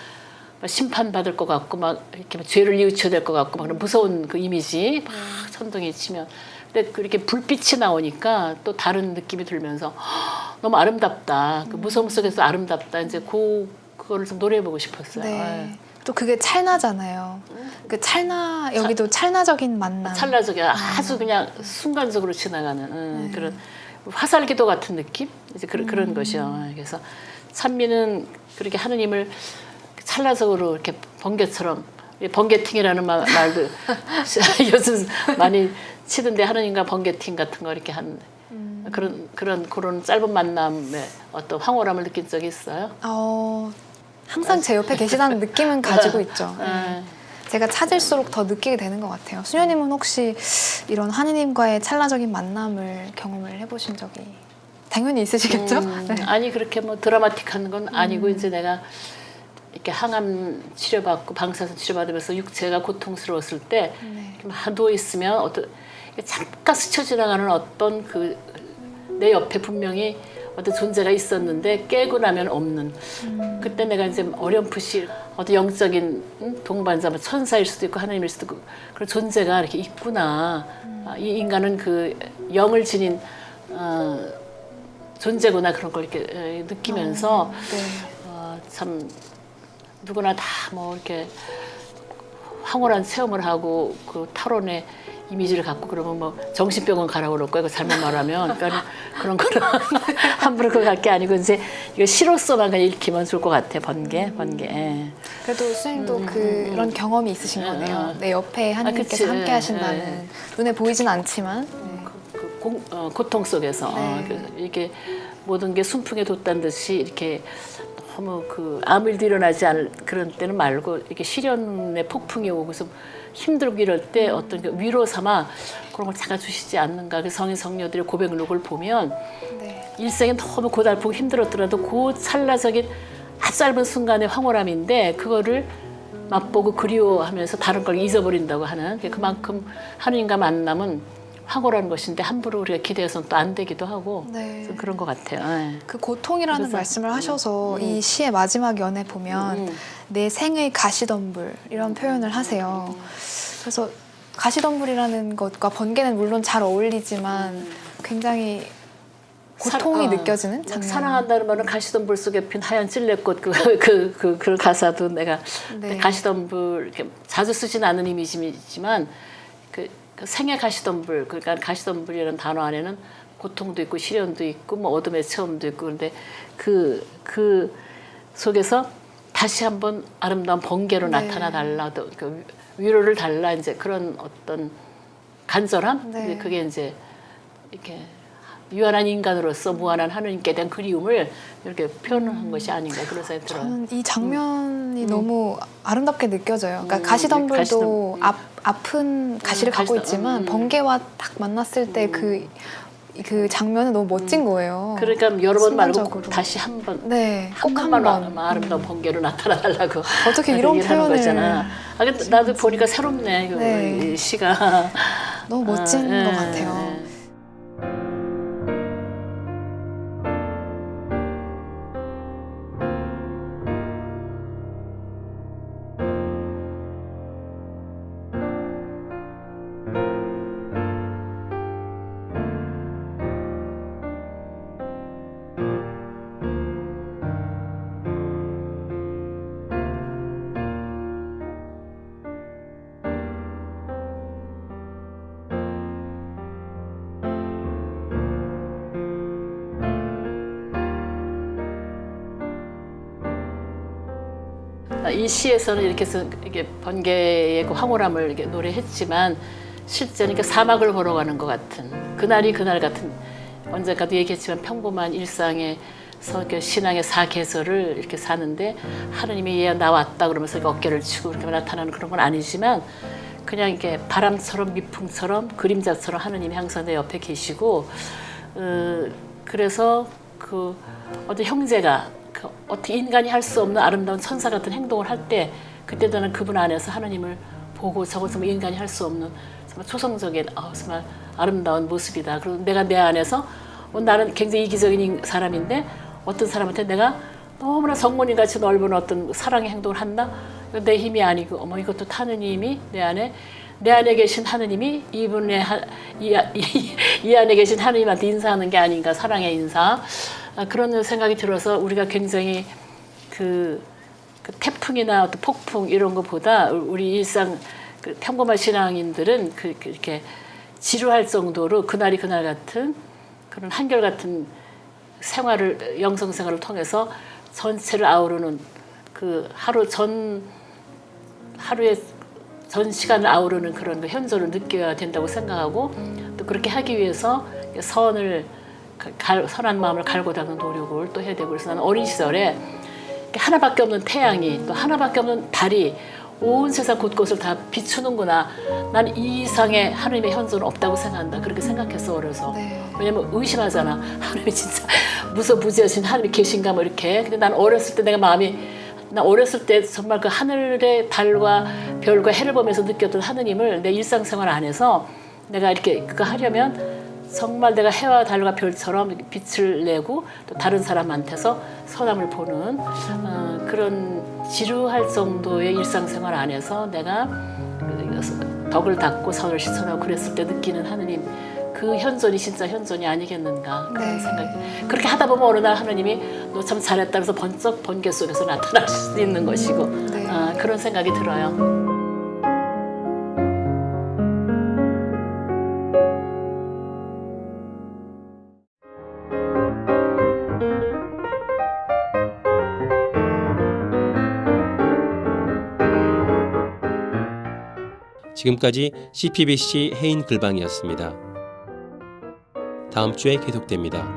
심판 받을 것 같고 막 이렇게 막 죄를 뉘우쳐야 될 것 같고 막 그런 무서운 그 이미지 막 천둥이 치면. 근데 그렇게 불빛이 나오니까 또 다른 느낌이 들면서 너무 아름답다. 그 무서움 속에서 아름답다. 이제 그거를 좀 노래해보고 싶었어요. 네. 또 그게 찰나잖아요. 그 찰나 여기도 찰나적인 만남. 찰나적인 아주 그냥 순간적으로 지나가는 그런 화살기도 같은 느낌? 이제 그런 것이요. 그래서 찬미는 그렇게 하느님을 찰나적으로 이렇게 번개처럼, 번개팅이라는 말도 요즘 많이 치던데, 하느님과 번개팅 같은 거 이렇게 한 그런 짧은 만남에 어떤 황홀함을 느낀 적이 있어요? 항상 제 옆에 계시다는 느낌은 가지고 있죠. 제가 찾을수록 더 느끼게 되는 것 같아요. 수녀님은 혹시 이런 하느님과의 찰나적인 만남을 경험을 해보신 적이 당연히 있으시겠죠? 네. 아니 그렇게 뭐 드라마틱한 건 아니고, 이제 내가 이렇게 항암 치료받고 방사선 치료받으면서 육체가 고통스러웠을 때 누워 있으면 잠깐 스쳐 지나가는 어떤 내 옆에 분명히 어떤 존재가 있었는데 깨고 나면 없는. 그때 내가 이제 어렴풋이 어떤 영적인 동반자, 천사일 수도 있고 하나님일 수도 있고 그런 존재가 이렇게 있구나. 이 인간은 그 영을 지닌 존재구나, 그런 걸 이렇게 느끼면서 참 누구나 다 뭐 이렇게 황홀한 체험을 하고 그 탈원의 이미지를 갖고 그러면 뭐 정신병원 가라고 그럴 거야. 잘못 말하면. 그러니까 그런 거는 함부로 그거 갈 게 아니고 이제 이거 시로서만 그냥 읽히면 좋을 것 같아. 번개. 예. 그래도 선생님도 그런 경험이 있으신 거네요. 내 옆에 하느님께서 함께 하신다는. 눈에 보이진 않지만. 고통 속에서 네. 이게 모든 게 순풍에 돋단 듯이 이렇게 너무 아무 일도 일어나지 않을 그런 때는 말고, 이렇게 시련의 폭풍이 오고 그래서 힘들고 이럴 때 어떤 그 위로 삼아 그런 걸 찾아주시지 않는가. 그 성인 성녀들의 고백록을 보면 일생에 너무 고달프고 힘들었더라도 그 찰나적인 아주 짧은 순간의 황홀함인데 그거를 맛보고 그리워하면서 다른 걸 잊어버린다고 하는, 그만큼 하느님과 만남은 황홀한 것인데 함부로 우리가 기대해서는 또 안 되기도 하고 그런 것 같아요. 그 고통이라는 그래서, 말씀을 하셔서 이 시의 마지막 연에 보면 내 생의 가시덤불 이런 표현을 하세요. 그래서 가시덤불이라는 것과 번개는 물론 잘 어울리지만 굉장히 고통이 느껴지는 장면. 사랑한다는 말은 가시덤불 속에 핀 하얀 찔레꽃 그 가사도 내가 가시덤불 이렇게 자주 쓰진 않은 이미지지만 그 생의 가시덤불, 그러니까 가시덤불이라는 단어 안에는 고통도 있고 시련도 있고 뭐 어둠의 체험도 있고 그런데 그 속에서 다시 한번 아름다운 번개로 네. 나타나 달라, 그 위로를 달라 이제 그런 어떤 간절함, 네. 이제 그게 이제 이렇게 유한한 인간으로서 무한한 하느님께 대한 그리움을 이렇게 표현한 것이 아닌가 그런 생각이 들어요. 저는 이 장면이 너무 아름답게 느껴져요. 그러니까 가시덤불. 가시덤불도 아픈 가시를 갖고 있지만 번개와 딱 만났을 때 그 장면은 너무 멋진 거예요. 그러니까 여러 번 말고 순간적으로. 꼭 다시 한 번. 네, 한 꼭 한 번만 번. 아름다운 번개로 나타나달라고 어떻게 이런 얘기를 하는 표현을 거잖아. 아, 근데 나도 보니까 새롭네. 네. 이 시가 너무 멋진 아, 것 예, 같아요. 예. 이 시에서는 이렇게 해서 이게 번개의 그 황홀함을 이렇게 노래했지만 실제는 이렇게 사막을 걸어가는 것 같은 그날이 그날 같은 언젠가도 얘기했지만 평범한 일상에서 신앙의 사계절을 이렇게 사는데 하느님이 얘 나왔다 그러면서 이렇게 어깨를 치고 이렇게 나타나는 그런 건 아니지만 그냥 이렇게 바람처럼 미풍처럼 그림자처럼 하느님이 항상 내 옆에 계시고 그래서 그 어떤 형제가 어떻게 인간이 할 수 없는 아름다운 천사 같은 행동을 할 때 그때 나는 그분 안에서 하나님을 보고 저건 정말 인간이 할 수 없는 정말 초성적인 정말 아름다운 모습이다. 그리고 내가 내 안에서 나는 굉장히 이기적인 사람인데 어떤 사람한테 내가 너무나 성모님같이 넓은 어떤 사랑의 행동을 한다? 내 힘이 아니고 이것도 하느님이 내 안에 계신 하느님이 이분의 이 안에 계신 하느님한테 인사하는 게 아닌가, 사랑의 인사. 그런 생각이 들어서 우리가 굉장히 그 태풍이나 어떤 폭풍 이런 것보다 우리 일상 그 평범한 신앙인들은 이렇게 지루할 정도로 그날이 그날 같은 그런 한결같은 생활을 영성 생활을 통해서 전체를 아우르는 그 하루의 전 시간을 아우르는 그런 그 현존을 느껴야 된다고 생각하고 또 그렇게 하기 위해서 선한 마음을 갈고 닦는 노력을 또 해야 되고 그래서 나는 어린 시절에 하나밖에 없는 태양이 또 하나밖에 없는 달이 온 세상 곳곳을 다 비추는구나. 난 이 이상의 하나님의 현존은 없다고 생각한다. 그렇게 생각했어 어려서. 네. 왜냐면 의심하잖아. 하나님이 진짜 무서무지하신 하나님이 계신가 뭐 이렇게. 근데 난 어렸을 때 나 어렸을 때 정말 그 하늘의 달과 별과 해를 보면서 느꼈던 하느님을 내 일상생활 안에서 내가 이렇게 그거 하려면 정말 내가 해와 달과 별처럼 빛을 내고 또 다른 사람한테서 선함을 보는 그런 지루할 정도의 일상생활 안에서 내가 덕을 닦고 선을 실천하고 그랬을 때 느끼는 하느님 그 현존이 진짜 현존이 아니겠는가 그런 네. 생각이. 그렇게 하다 보면 어느 날 하느님이 너 참 잘했다 그래서 번쩍 번개 속에서 나타날 수 있는 것이고 네. 그런 생각이 들어요. 지금까지 CPBC 해인 글방이었습니다. 다음 주에 계속됩니다.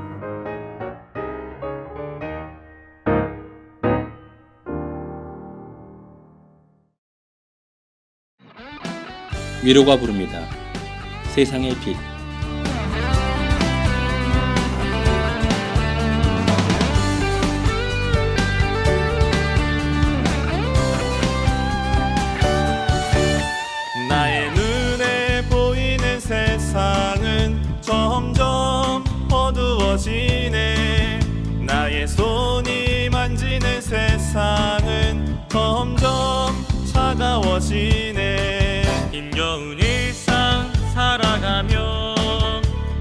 위로가 부릅니다. 세상의 빛. 나의 눈에 보이는 세상은 점점 어두워지네. 나의 손이 만지는 세상은 점점 차가워지네. 힘겨운 일상 살아가며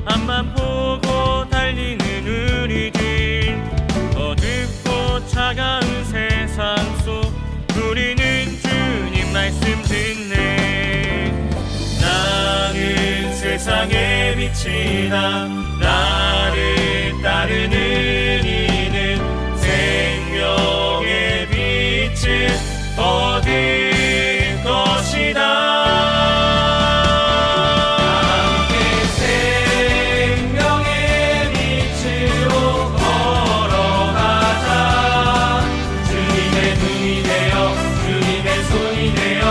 앞만 보고 달리는 우리들, 어둡고 차가운 세상 속 우리는 주님 말씀 듣네. 나는 세상의 빛이다. 나를 따르는 이는 생명의 빛을 얻을 것이다. 함께 생명의 빛으로 걸어가자. 주님의 눈이 되어 주님의 손이 되어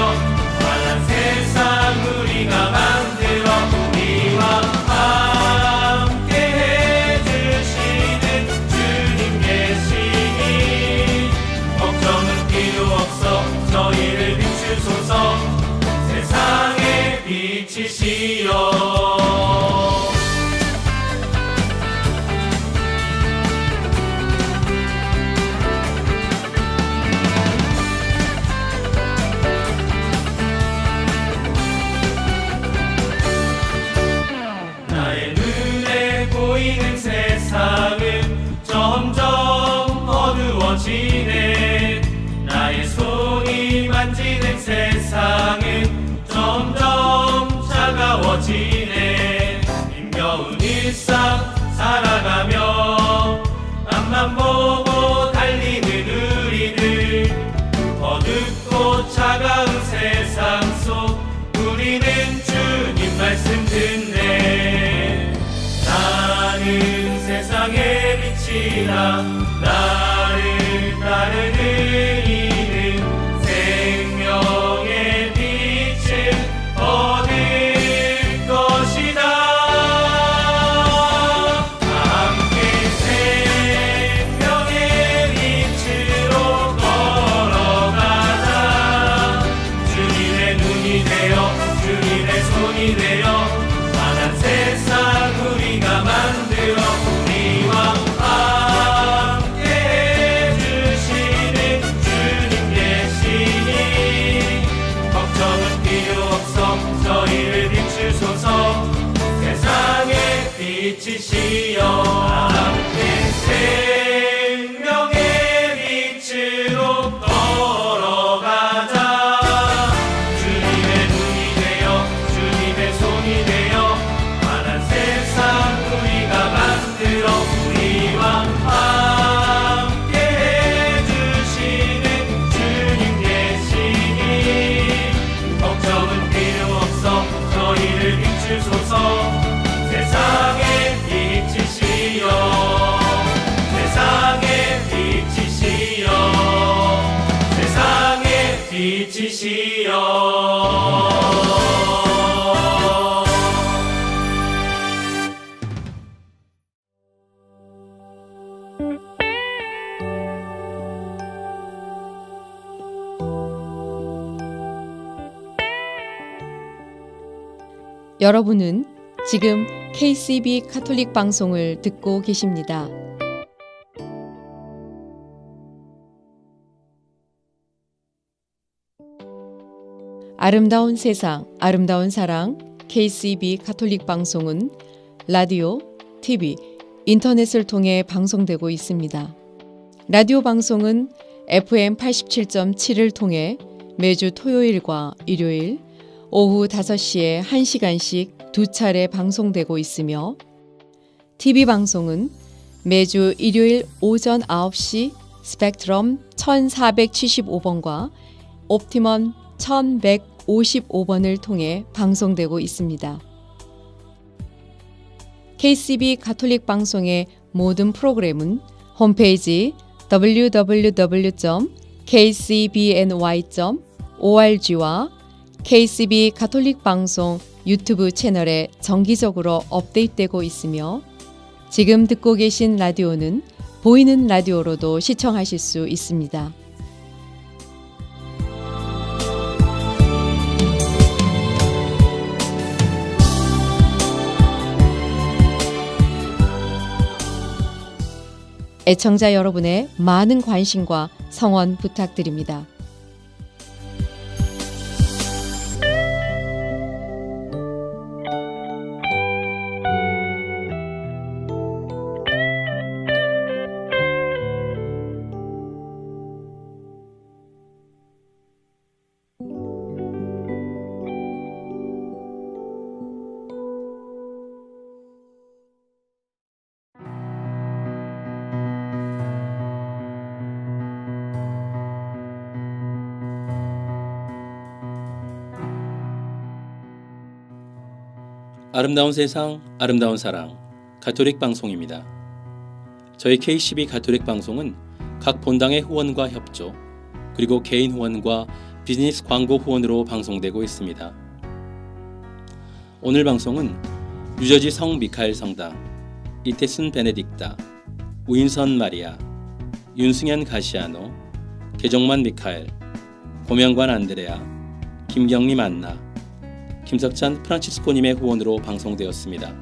환한 세상 우리가 만들어 우리와 함께 해주시는 주님 계시니 걱정은 필요 없어. 저희를 비추소서. 세상의 빛이시여. 나의 눈에 보이는 세상은 점점 어두워지네. 나의 손이 만지는 세상은 점점 차가워지네. 힘겨운 일상 살아가며 앞만 보고 달리는 우리들, 어둡고 차가운 세상 속 우리는 주님 말씀 듣네. 나는 세상의 빛이라. 나를 따르는 이는 생명의 빛을 얻을 것이다. 함께 생명의 빛으로 걸어가자. 주님의 눈이 되어 주님의 손이 되어 환한 세상 우리가 만들어 우리와 함께 해주시는 주님 계시니 걱정은 필요 없어. 저희를 비추소서. 세상의 빛이시여. 함께 생명의 빛으로 걸어가자. 주님의 눈이 되어 주님의 손이 되어 환한 세상 우리가 만들어 우리와 함께 해주시는 주님 계시니 걱정은 필요 없어. 저희를 비추소서. 세상의 빛이시여. 세상의 빛이시여. 세상의 빛이시여. 여러분은 지금 KCB 가톨릭 방송을 듣고 계십니다. 아름다운 세상, 아름다운 사랑 KCB 가톨릭 방송은 라디오, TV, 인터넷을 통해 방송되고 있습니다. 라디오 방송은 FM 87.7을 통해 매주 토요일과 일요일 오후 5시에 1시간씩 2차례 방송되고 있으며 TV 방송은 매주 일요일 오전 9시 스펙트럼 1475번과 옵티먼 1155번을 통해 방송되고 있습니다. KCB 가톨릭 방송의 모든 프로그램은 홈페이지 www.kcbny.org와 KCB 가톨릭 방송 유튜브 채널에 정기적으로 업데이트되고 있으며 지금 듣고 계신 라디오는 보이는 라디오로도 시청하실 수 있습니다. 애청자 여러분의 많은 관심과 성원 부탁드립니다. 아름다운 세상, 아름다운 사랑, 가톨릭 방송입니다. 저희 K12 가톨릭 방송은 각 본당의 후원과 협조, 그리고 개인 후원과 비즈니스 광고 후원으로 방송되고 있습니다. 오늘 방송은 뉴저지 성 미카엘 성당, 이태순 베네딕타, 우인선 마리아, 윤승현 가시아노, 개정만 미카엘, 고명관 안드레아, 김경림 안나, 김석찬 프란치스코님의 후원으로 방송되었습니다.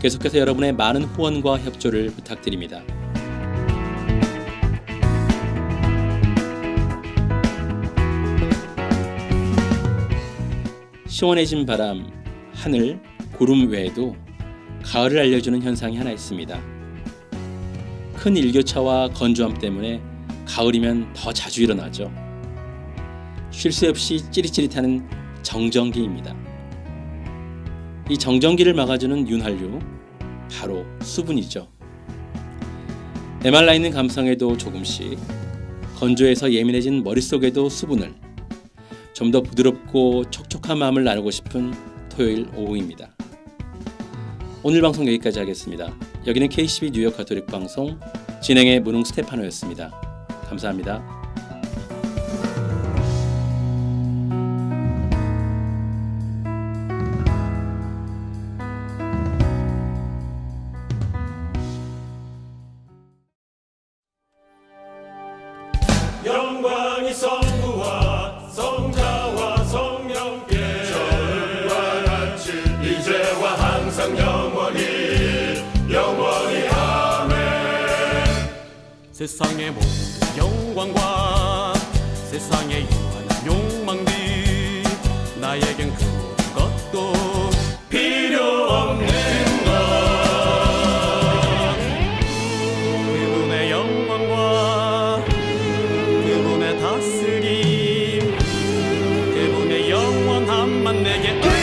계속해서 여러분의 많은 후원과 협조를 부탁드립니다. 시원해진 바람, 하늘, 구름 외에도 가을을 알려주는 현상이 하나 있습니다. 큰 일교차와 건조함 때문에 가을이면 더 자주 일어나죠. 쉴 새 없이 찌릿찌릿하는 정전기입니다. 이 정전기를 막아주는 윤활유, 바로 수분이죠. 메말라 있는 감성에도 조금씩, 건조해서 예민해진 머릿속에도 수분을, 좀 더 부드럽고 촉촉한 마음을 나누고 싶은 토요일 오후입니다. 오늘 방송 여기까지 하겠습니다. 여기는 K12 뉴욕 가톨릭 방송 진행의 문흥 스테파노였습니다. 감사합니다. 영광이 성부와 성자와 성령께 전과 같이 이제와 항상 영원히 아멘. 세상의 모든 영광과 세상의 유한한 욕망들 나에겐 그 모든 것도 필요 없는 것. 그분의 영광과 그분의 다스림, 그분의 영원함만 내게